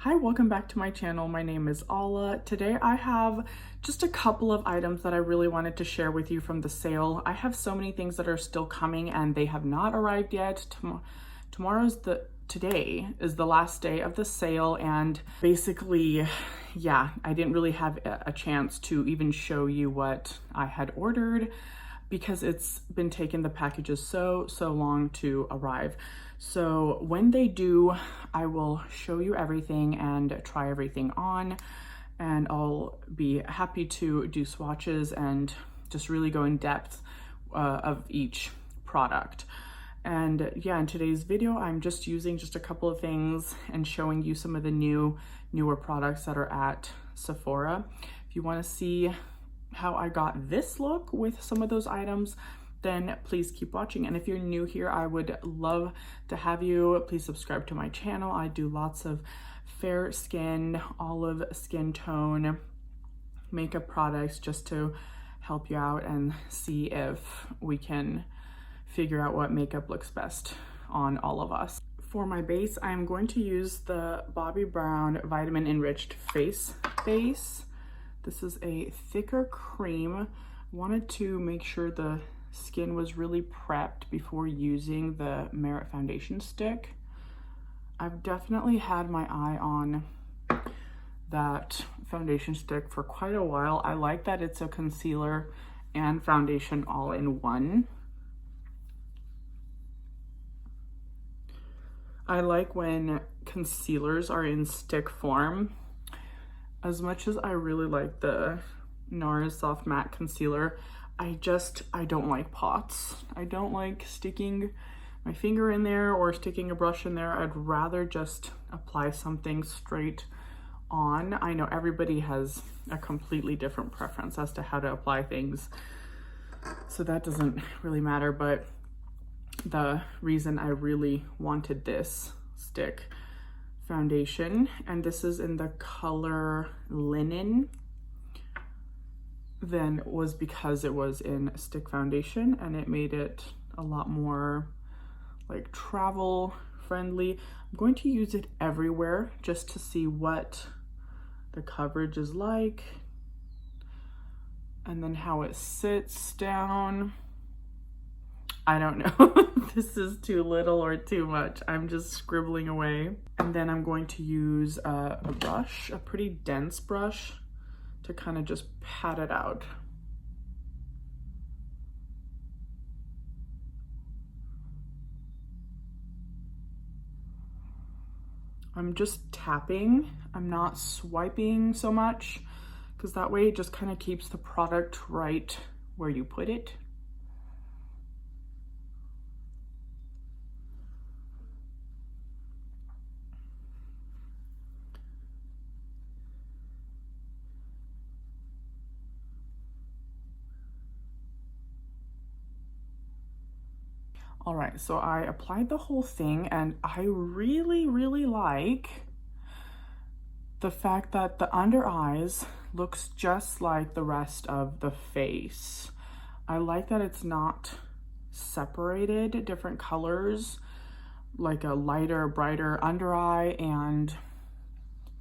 Hi, welcome back to my channel. My name is Ala. Today I have just a couple of items that I really wanted to share with you from the sale. I have so many things that are still coming and they have not arrived yet. Today is the last day of the sale, and basically, yeah, I didn't really have a chance to even show you what I had ordered because it's been taking the packages so long to arrive. So when they do, I will show you everything and try everything on, and I'll be happy to do swatches and just really go in depth of each product. And yeah, in today's video, I'm just using just a couple of things and showing you some of the newer products that are at Sephora. If you want to see how I got this look with some of those items, then please keep watching. And if you're new here, I would love to have you. Please subscribe to my channel. I do lots of fair skin, olive skin tone makeup products just to help you out and see if we can figure out what makeup looks best on all of us. For my base, I'm going to use the Bobbi Brown Vitamin Enriched Face Base. This is a thicker cream. Wanted to make sure the skin was really prepped before using the Merit foundation stick. I've definitely had my eye on that foundation stick for quite a while. I like that it's a concealer and foundation all in one. I like when concealers are in stick form. As much as I really like the NARS Soft Matte Concealer, I don't like pots. I don't like sticking my finger in there or sticking a brush in there. I'd rather just apply something straight on. I know everybody has a completely different preference as to how to apply things, so that doesn't really matter, but the reason I really wanted this stick foundation, and this is in the color Linen, then was because it was in stick foundation and it made it a lot more like travel friendly. I'm going to use it everywhere just to see what the coverage is like and then how it sits down. I don't know if this is too little or too much. I'm just scribbling away. And then I'm going to use a brush, a pretty dense brush, to kind of just pat it out. I'm just tapping. I'm not swiping so much because that way it just kind of keeps the product right where you put it. All right, so I applied the whole thing and I really like the fact that the under eyes looks just like the rest of the face. I like that it's not separated, different colors, like a lighter, brighter under eye and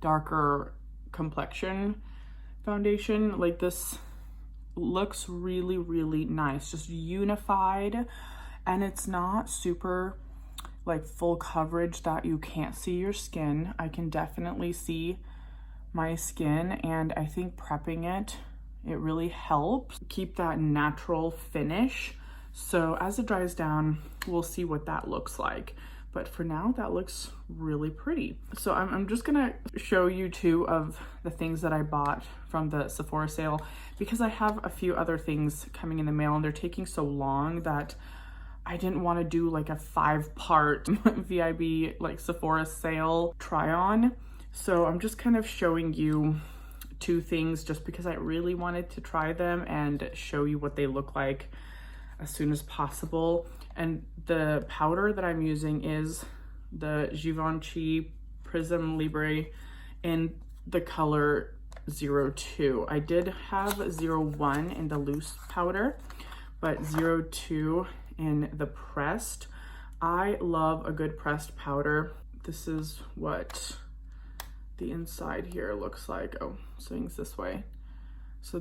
darker complexion foundation. Like, this looks really nice, just unified. And it's not super like full coverage that you can't see your skin. I can definitely see my skin, and I think prepping it really helps keep that natural finish. So as it dries down, we'll see what that looks like. But for now, that looks really pretty. So I'm just gonna show you two of the things that I bought from the Sephora sale, because I have a few other things coming in the mail and they're taking so long that I didn't want to do like a 5-part VIB like Sephora sale try on. So I'm just kind of showing you two things just because I really wanted to try them and show you what they look like as soon as possible. And the powder that I'm using is the Givenchy Prisme Libre in the color 02. I did have 01 in the loose powder, but 02 in the pressed. I love a good pressed powder. This is what the inside here looks like. Oh, swings this way. So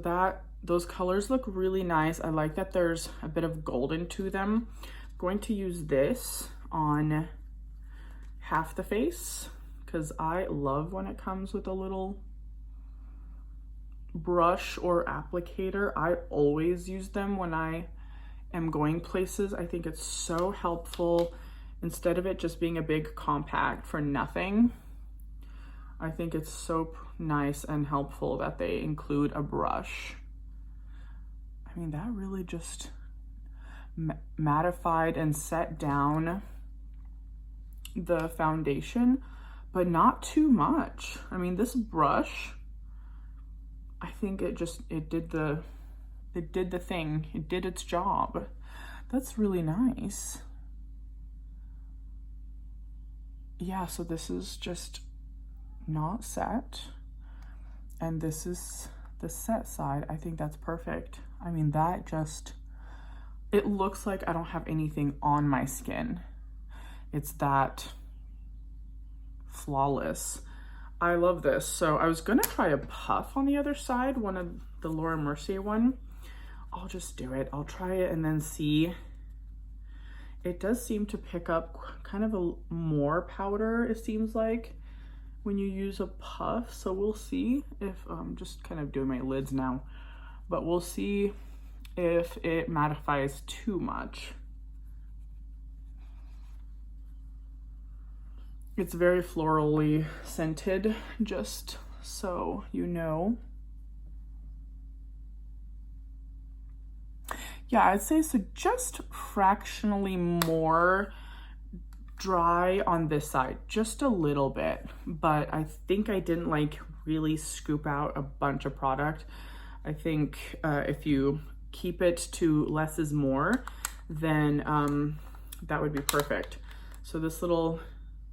those colors look really nice. I like that there's a bit of golden to them. I'm going to use this on half the face because I love when it comes with a little brush or applicator. I always use them when I am going places. I think it's so helpful instead of it just being a big compact for nothing. I think it's so nice and helpful that they include a brush. I mean, that really just mattified and set down the foundation, but not too much. I mean, this brush, I think it did the thing. It did its job. That's really nice. Yeah, so this is just not set, and this is the set side. I think that's perfect. I mean, that just, it looks like I don't have anything on my skin. It's that flawless. I love this. So I was gonna try a puff on the other side, one of the Laura Mercier one. I'll just do it. I'll try it and then see. It does seem to pick up kind of a more powder, it seems like, when you use a puff. So we'll see if, I'm just kind of doing my lids now, but we'll see if it mattifies too much. It's very florally scented, just so you know. Yeah, I'd say so, just fractionally more dry on this side, just a little bit, but I think I didn't like really scoop out a bunch of product. I think if you keep it to less is more, then that would be perfect. So this little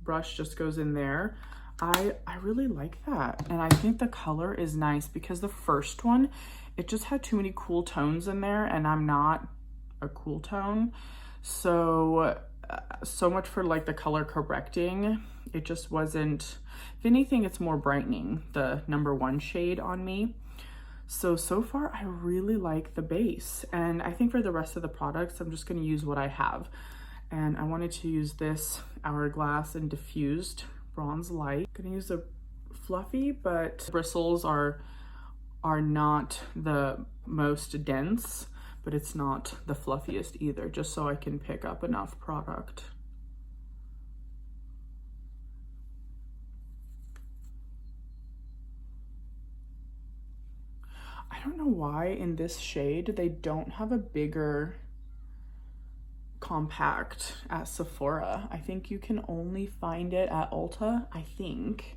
brush just goes in there. I really like that, and I think the color is nice because the first one, it just had too many cool tones in there, and I'm not a cool tone, so much for like the color correcting. It just wasn't, if anything, it's more brightening, the number 1 shade on me. So far I really like the base, and I think for the rest of the products I'm just going to use what I have, and I wanted to use this Hourglass and Diffused Bronze Light. I'm going to use a fluffy, but bristles are not the most dense, but it's not the fluffiest either, just so I can pick up enough product. I don't know why in this shade they don't have a bigger compact at Sephora. I think you can only find it at Ulta, I think.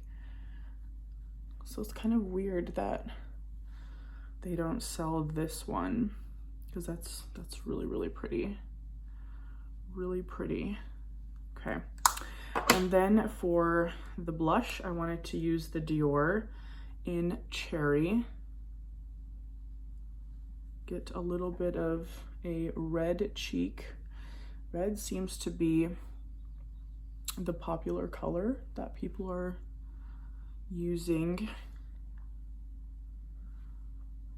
So it's kind of weird that they don't sell this one, because that's really, really pretty. Really pretty. Okay. And then for the blush, I wanted to use the Dior in Cherry. Get a little bit of a red cheek. Red seems to be the popular color that people are using.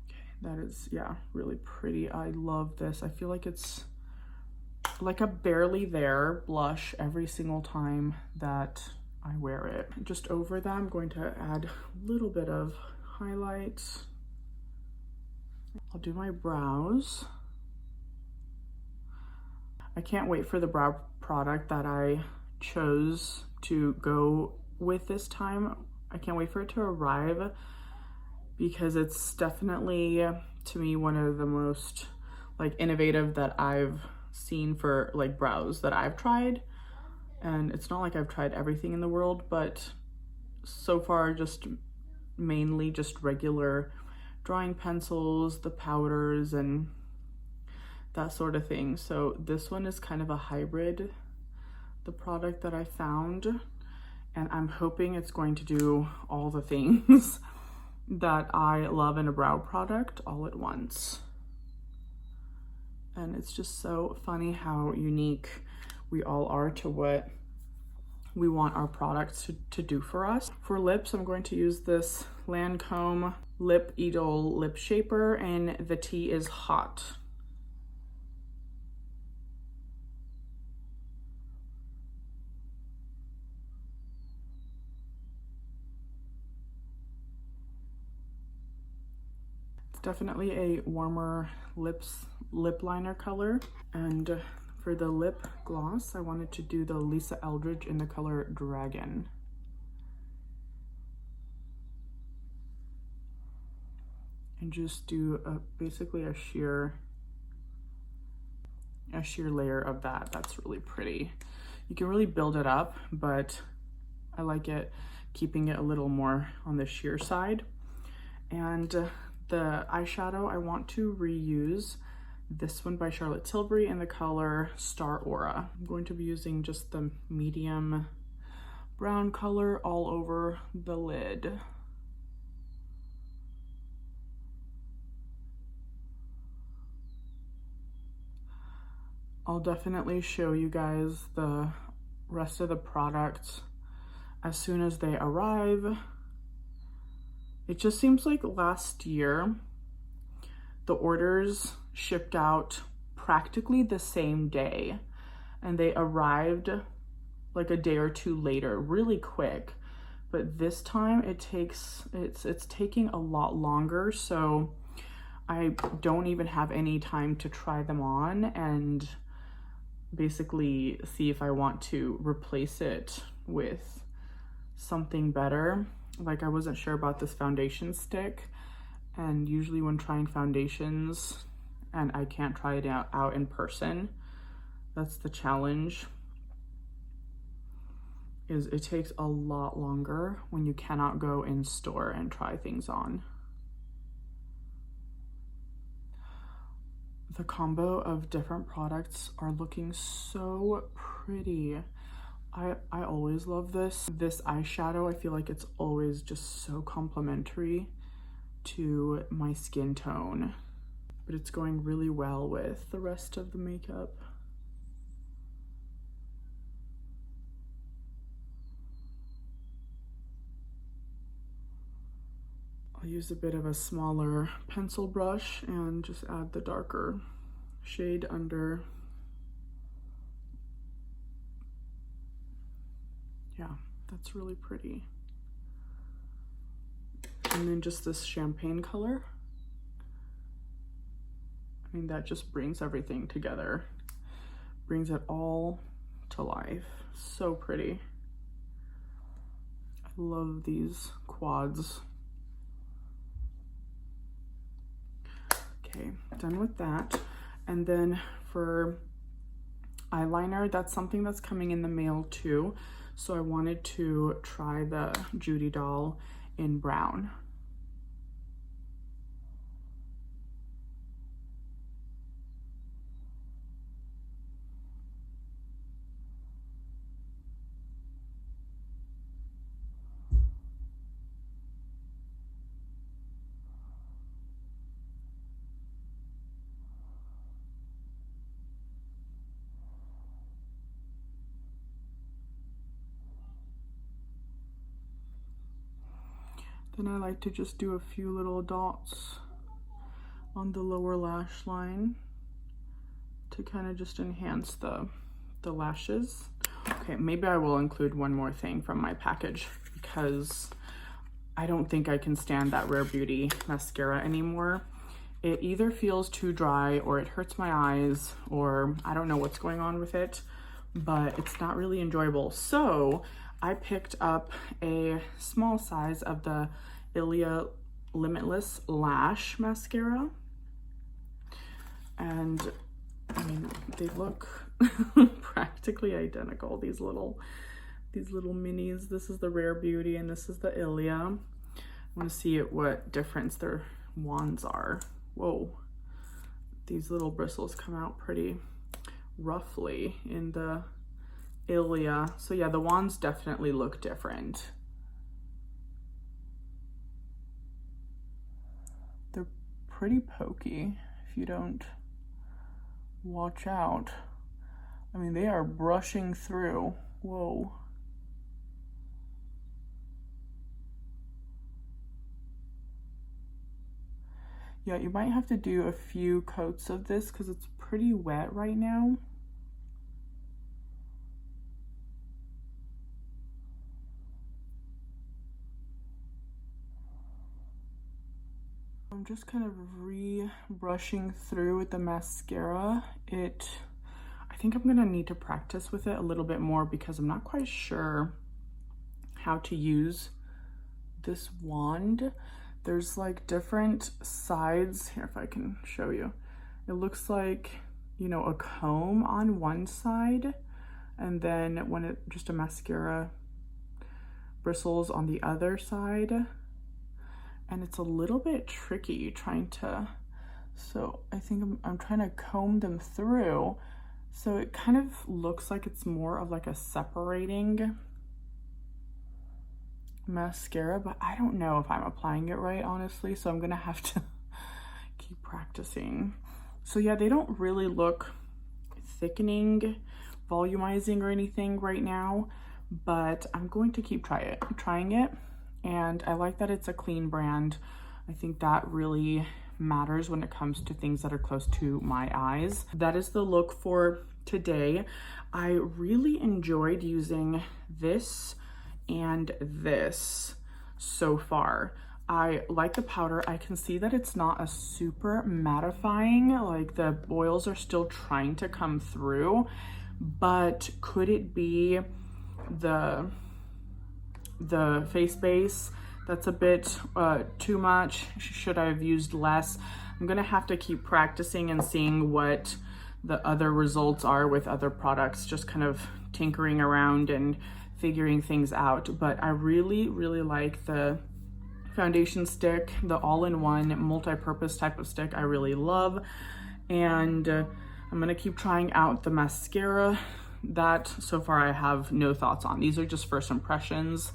Okay, that is, yeah, really pretty. I love this. I feel like it's like a barely there blush every single time that I wear it. Just over that, I'm going to add a little bit of highlights. I'll do my brows. I can't wait for the brow product that I chose to go with this time. I can't wait for it to arrive because it's definitely, to me, one of the most like innovative that I've seen for like brows that I've tried. And it's not like I've tried everything in the world, but so far just mainly just regular drawing pencils, the powders, and that sort of thing. So this one is kind of a hybrid, the product that I found, and I'm hoping it's going to do all the things that I love in a brow product all at once. And it's just so funny how unique we all are to what we want our products to do for us. For lips, I'm going to use this Lancome Lip Idole Lip Shaper, and the tea is Hot. It's definitely a warmer lip liner color. And for the lip gloss, I wanted to do the Lisa Eldrige in the color Dragon. And just do basically a sheer layer of that. That's really pretty. You can really build it up, but I like it keeping it a little more on the sheer side. And the eyeshadow, I want to reuse this one by Charlotte Tilbury in the color Star Aura. I'm going to be using just the medium brown color all over the lid. I'll definitely show you guys the rest of the products as soon as they arrive. It just seems like last year, the orders shipped out practically the same day, and they arrived like a day or two later, really quick. But this time it's taking a lot longer, so I don't even have any time to try them on and basically see if I want to replace it with something better. Like, I wasn't sure about this foundation stick, and usually when trying foundations and I can't try it out in person, that's the challenge, is it takes a lot longer when you cannot go in store and try things on. The combo of different products are looking so pretty. I always love this eyeshadow. I feel like it's always just so complimentary to my skin tone, but it's going really well with the rest of the makeup. I'll use a bit of a smaller pencil brush and just add the darker shade under. Yeah, that's really pretty. And then just this champagne color. I mean, that just brings everything together. Brings it all to life. So pretty. I love these quads. Okay, done with that. And then for eyeliner, that's something that's coming in the mail too. So I wanted to try the Judy Doll in brown. Then I like to just do a few little dots on the lower lash line to kind of just enhance the lashes. Okay, maybe I will include one more thing from my package, because I don't think I can stand that Rare Beauty mascara anymore. It either feels too dry, or it hurts my eyes, or I don't know what's going on with it, but it's not really enjoyable. So I picked up a small size of the Ilia Limitless Lash Mascara. And I mean, they look practically identical, these little minis. This is the Rare Beauty and this is the Ilia. I want to see what difference their wands are. Whoa, these little bristles come out pretty roughly in the Ilia. So yeah, the wands definitely look different. They're pretty pokey if you don't watch out. I mean, they are brushing through. Whoa. Yeah, you might have to do a few coats of this because it's pretty wet right now. I'm just kind of re-brushing through with the mascara. I think I'm gonna need to practice with it a little bit more because I'm not quite sure how to use this wand. There's like different sides. Here, if I can show you. It looks like, you know, a comb on one side, and then when it just a mascara bristles on the other side. And it's a little bit tricky trying to, so I think I'm trying to comb them through. So it kind of looks like it's more of like a separating mascara, but I don't know if I'm applying it right, honestly. So I'm gonna have to keep practicing. So yeah, they don't really look thickening, volumizing or anything right now, but I'm going to keep trying it. And I like that it's a clean brand. I think that really matters when it comes to things that are close to my eyes. That is the look for today. I really enjoyed using this and this so far. I like the powder. I can see that it's not a super mattifying, like the oils are still trying to come through, but could it be the face base that's a bit too much? Should I have used less? I'm gonna have to keep practicing and seeing what the other results are with other products, just kind of tinkering around and figuring things out. But I really like the foundation stick, the all-in-one multi-purpose type of stick. I really love, and I'm gonna keep trying out the mascara. That so far I have no thoughts on. These are just first impressions.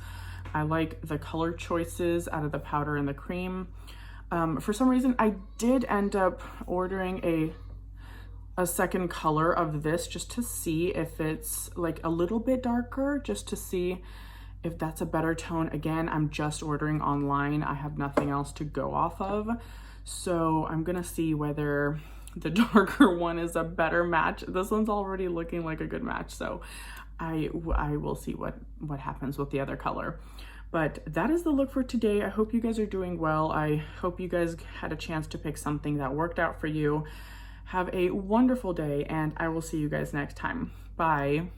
I like the color choices out of the powder and the cream. For some reason, I did end up ordering a second color of this just to see if it's like a little bit darker, just to see if that's a better tone. Again, I'm just ordering online. I have nothing else to go off of. So I'm gonna see whether the darker one is a better match. This one's already looking like a good match, so I will see what happens with the other color. But that is the look for today. I hope you guys are doing well. I hope you guys had a chance to pick something that worked out for you. Have a wonderful day, and I will see you guys next time. Bye.